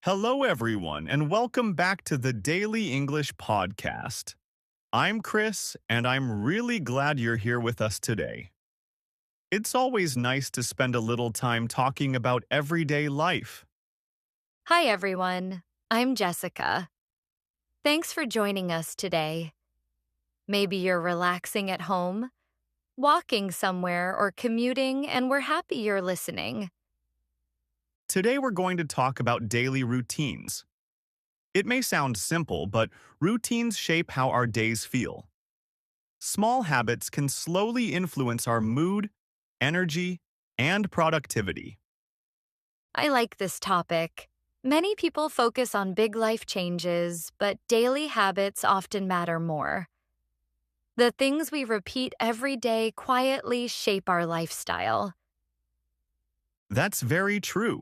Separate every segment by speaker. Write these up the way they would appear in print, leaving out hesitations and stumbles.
Speaker 1: Hello, everyone, and welcome back to the Daily English Podcast. I'm Chris, and I'm really glad you're here with us today. It's always nice to spend a little time talking about everyday life.
Speaker 2: Hi, everyone. I'm Jessica. Thanks for joining us today. Maybe you're relaxing at home, walking somewhere, or commuting, and we're happy you're listening.
Speaker 1: Today, we're going to talk about daily routines. It may sound simple, but routines shape how our days feel. Small habits can slowly influence our mood, energy, and productivity.
Speaker 2: I like this topic. Many people focus on big life changes, but daily habits often matter more. The things we repeat every day quietly shape our lifestyle.
Speaker 1: That's very true.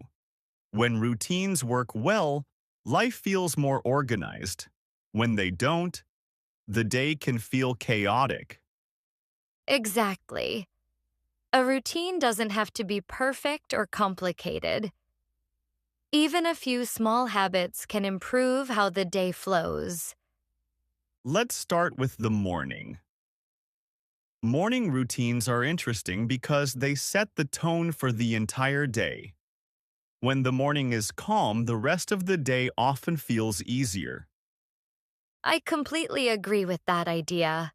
Speaker 1: When routines work well, life feels more organized. When they don't, the day can feel chaotic.
Speaker 2: Exactly. A routine doesn't have to be perfect or complicated. Even a few small habits can improve how the day flows.
Speaker 1: Let's start with the morning. Morning routines are interesting because they set the tone for the entire day. When the morning is calm, the rest of the day often feels easier.
Speaker 2: I completely agree with that idea.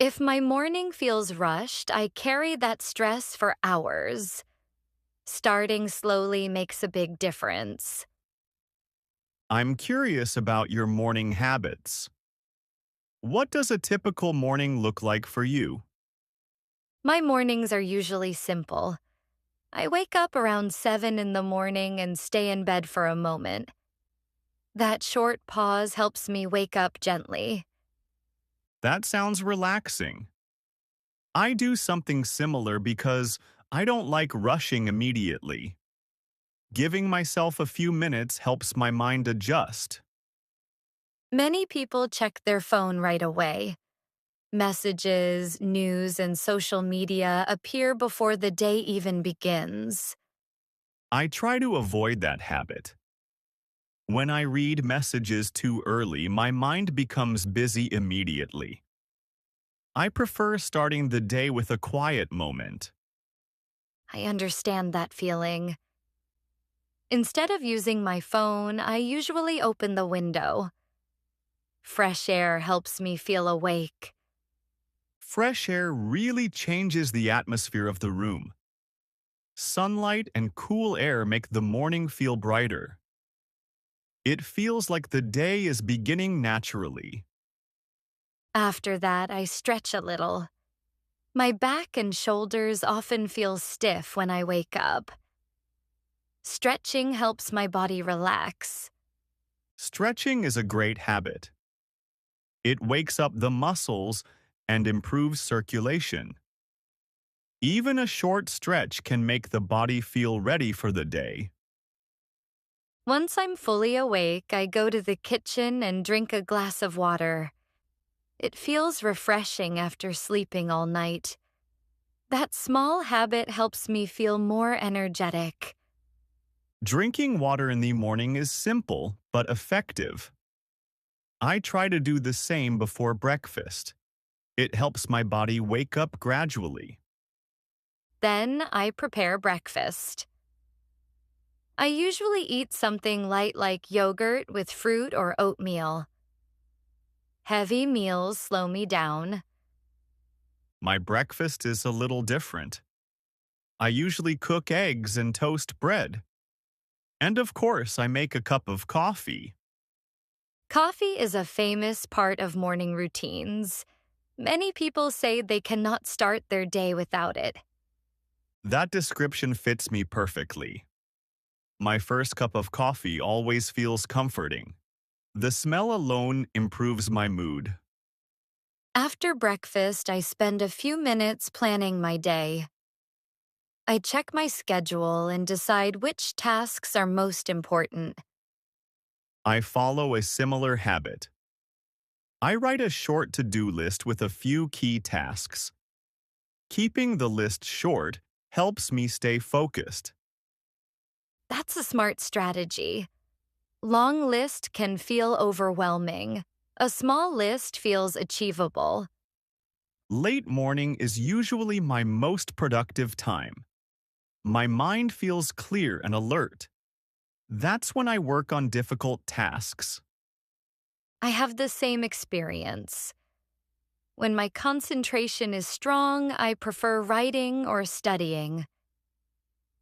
Speaker 2: If my morning feels rushed, I carry that stress for hours. Starting slowly makes a big difference.
Speaker 1: I'm curious about your morning habits. What does a typical morning look like for you?
Speaker 2: My mornings are usually simple. I wake up around 7 in the morning and stay in bed for a moment. That short pause helps me wake up gently.
Speaker 1: That sounds relaxing. I do something similar because I don't like rushing immediately. Giving myself a few minutes helps my mind adjust.
Speaker 2: Many people check their phone right away. Messages, news, and social media appear before the day even begins.
Speaker 1: I try to avoid that habit. When I read messages too early, my mind becomes busy immediately. I prefer starting the day with a quiet moment.
Speaker 2: I understand that feeling. Instead of using my phone, I usually open the window. Fresh air helps me feel awake.
Speaker 1: Fresh air really changes the atmosphere of the room. Sunlight and cool air make the morning feel brighter. It feels like the day is beginning naturally.
Speaker 2: After that, I stretch a little. My back and shoulders often feel stiff when I wake up. Stretching helps my body relax.
Speaker 1: Stretching is a great habit. It wakes up the muscles and improves circulation. Even a short stretch can make the body feel ready for the day.
Speaker 2: Once I'm fully awake, I go to the kitchen and drink a glass of water. It feels refreshing after sleeping all night. That small habit helps me feel more energetic.
Speaker 1: Drinking water in the morning is simple but effective. I try to do the same before breakfast. It helps my body wake up gradually.
Speaker 2: Then I prepare breakfast. I usually eat something light like yogurt with fruit or oatmeal. Heavy meals slow me down.
Speaker 1: My breakfast is a little different. I usually cook eggs and toast bread. And of course, I make a cup of coffee.
Speaker 2: Coffee is a famous part of morning routines. Many people say they cannot start their day without it.
Speaker 1: That description fits me perfectly. My first cup of coffee always feels comforting. The smell alone improves my mood.
Speaker 2: After breakfast, I spend a few minutes planning my day. I check my schedule and decide which tasks are most important.
Speaker 1: I follow a similar habit. I write a short to-do list with a few key tasks. Keeping the list short helps me stay focused.
Speaker 2: That's a smart strategy. Long list can feel overwhelming. A small list feels achievable.
Speaker 1: Late morning is usually my most productive time. My mind feels clear and alert. That's when I work on difficult tasks.
Speaker 2: I have the same experience. When my concentration is strong, I prefer writing or studying.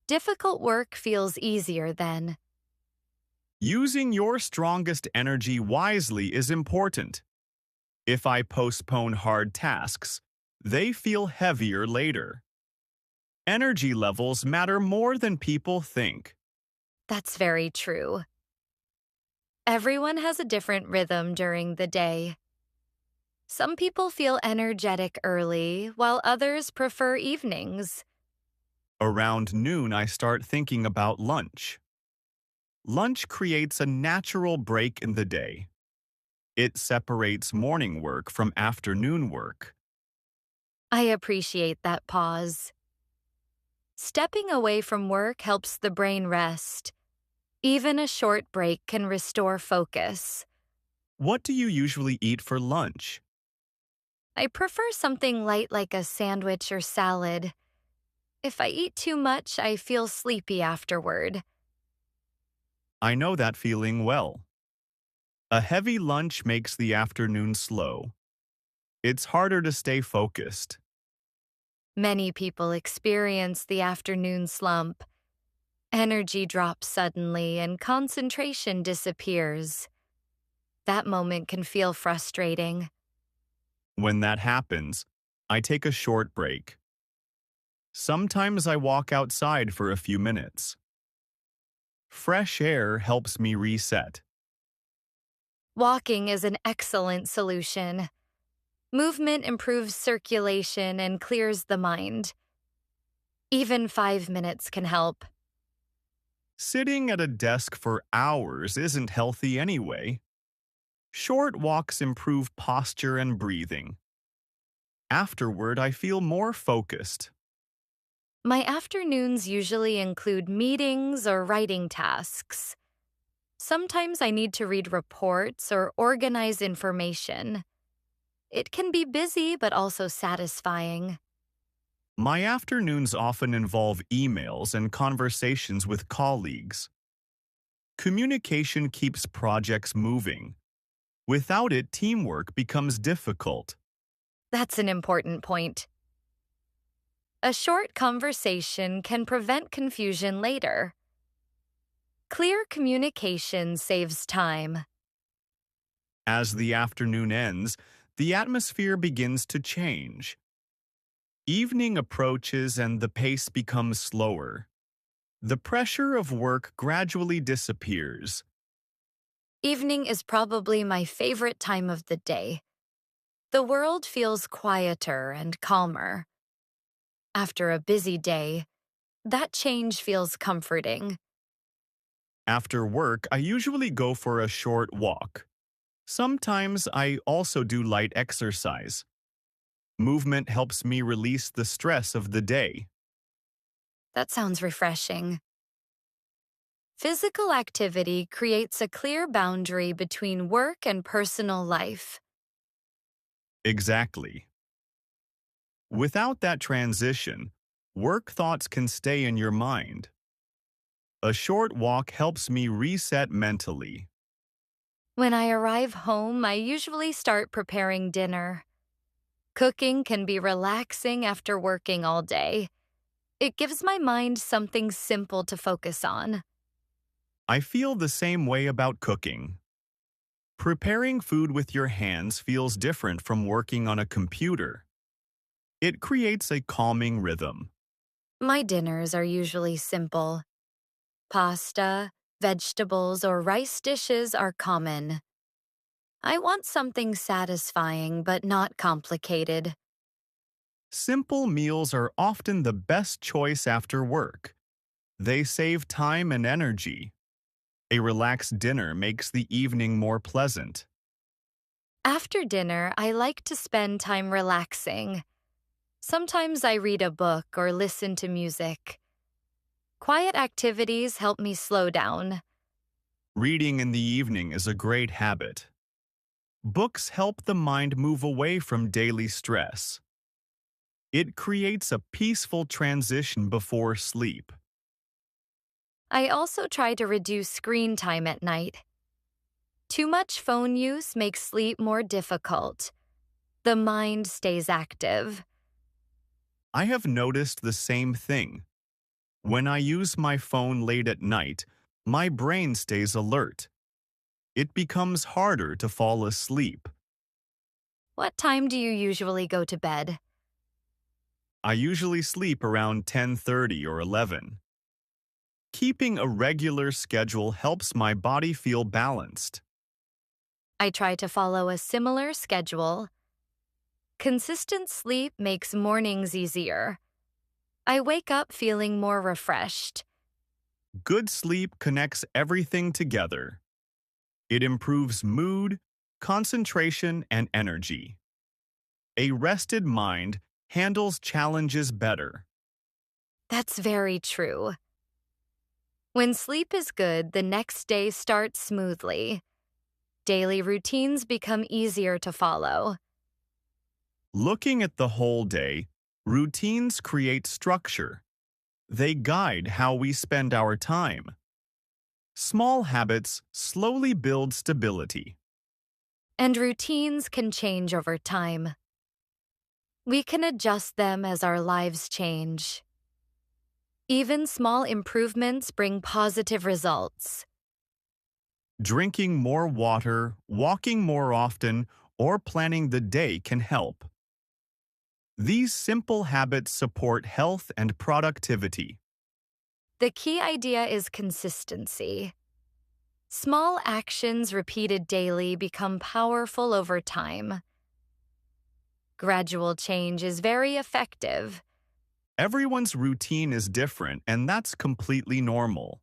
Speaker 2: Difficult work feels easier then.
Speaker 1: Using your strongest energy wisely is important. If I postpone hard tasks, they feel heavier later. Energy levels matter more than people think.
Speaker 2: That's very true. Everyone has a different rhythm during the day. Some people feel energetic early, while others prefer evenings.
Speaker 1: Around noon, I start thinking about lunch. Lunch creates a natural break in the day. It separates morning work from afternoon work.
Speaker 2: I appreciate that pause. Stepping away from work helps the brain rest. Even a short break can restore focus.
Speaker 1: What do you usually eat for lunch?
Speaker 2: I prefer something light like a sandwich or salad. If I eat too much, I feel sleepy afterward.
Speaker 1: I know that feeling well. A heavy lunch makes the afternoon slow. It's harder to stay focused.
Speaker 2: Many people experience the afternoon slump. Energy drops suddenly and concentration disappears. That moment can feel frustrating.
Speaker 1: When that happens, I take a short break. Sometimes I walk outside for a few minutes. Fresh air helps me reset.
Speaker 2: Walking is an excellent solution. Movement improves circulation and clears the mind. Even 5 minutes can help.
Speaker 1: Sitting at a desk for hours isn't healthy anyway. Short walks improve posture and breathing. Afterward, I feel more focused.
Speaker 2: My afternoons usually include meetings or writing tasks. Sometimes I need to read reports or organize information. It can be busy but also satisfying.
Speaker 1: My afternoons often involve emails and conversations with colleagues. Communication keeps projects moving. Without it, teamwork becomes difficult.
Speaker 2: That's an important point. A short conversation can prevent confusion later. Clear communication saves time.
Speaker 1: As the afternoon ends, the atmosphere begins to change. Evening approaches and the pace becomes slower. The pressure of work gradually disappears.
Speaker 2: Evening is probably my favorite time of the day. The world feels quieter and calmer. After a busy day, that change feels comforting.
Speaker 1: After work, I usually go for a short walk. Sometimes I also do light exercise. Movement helps me release the stress of the day.
Speaker 2: That sounds refreshing. Physical activity creates a clear boundary between work and personal life.
Speaker 1: Exactly. Without that transition, work thoughts can stay in your mind. A short walk helps me reset mentally.
Speaker 2: When I arrive home, I usually start preparing dinner. Cooking can be relaxing after working all day. It gives my mind something simple to focus on.
Speaker 1: I feel the same way about cooking. Preparing food with your hands feels different from working on a computer. It creates a calming rhythm.
Speaker 2: My dinners are usually simple. Pasta, vegetables, or rice dishes are common. I want something satisfying but not complicated.
Speaker 1: Simple meals are often the best choice after work. They save time and energy. A relaxed dinner makes the evening more pleasant.
Speaker 2: After dinner, I like to spend time relaxing. Sometimes I read a book or listen to music. Quiet activities help me slow down.
Speaker 1: Reading in the evening is a great habit. Books help the mind move away from daily stress. It creates a peaceful transition before sleep.
Speaker 2: I also try to reduce screen time at night. Too much phone use makes sleep more difficult. The mind stays active.
Speaker 1: I have noticed the same thing. When I use my phone late at night, my brain stays alert. It becomes harder to fall asleep.
Speaker 2: What time do you usually go to bed?
Speaker 1: I usually sleep around 10:30 or 11. Keeping a regular schedule helps my body feel balanced.
Speaker 2: I try to follow a similar schedule. Consistent sleep makes mornings easier. I wake up feeling more refreshed.
Speaker 1: Good sleep connects everything together. It improves mood, concentration, and energy. A rested mind handles challenges better.
Speaker 2: That's very true. When sleep is good, the next day starts smoothly. Daily routines become easier to follow.
Speaker 1: Looking at the whole day, routines create structure. They guide how we spend our time. Small habits slowly build stability.
Speaker 2: And routines can change over time. We can adjust them as our lives change. Even small improvements bring positive results.
Speaker 1: Drinking more water, walking more often, or planning the day can help. These simple habits support health and productivity.
Speaker 2: The key idea is consistency. Small actions repeated daily become powerful over time. Gradual change is very effective.
Speaker 1: Everyone's routine is different, and that's completely normal.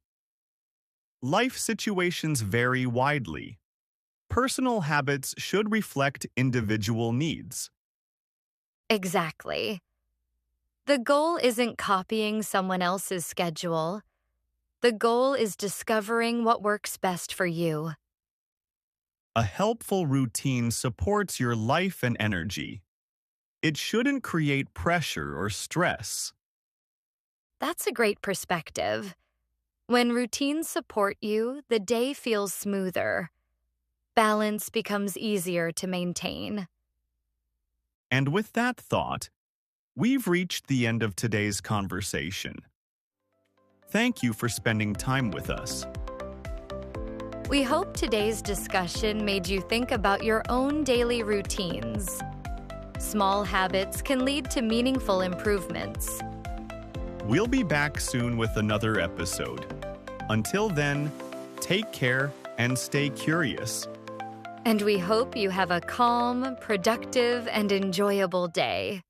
Speaker 1: Life situations vary widely. Personal habits should reflect individual needs.
Speaker 2: Exactly. The goal isn't copying someone else's schedule. The goal is discovering what works best for you.
Speaker 1: A helpful routine supports your life and energy. It shouldn't create pressure or stress.
Speaker 2: That's a great perspective. When routines support you, the day feels smoother. Balance becomes easier to maintain.
Speaker 1: And with that thought, we've reached the end of today's conversation. Thank you for spending time with us.
Speaker 2: We hope today's discussion made you think about your own daily routines. Small habits can lead to meaningful improvements.
Speaker 1: We'll be back soon with another episode. Until then, take care and stay curious.
Speaker 2: And we hope you have a calm, productive, and enjoyable day.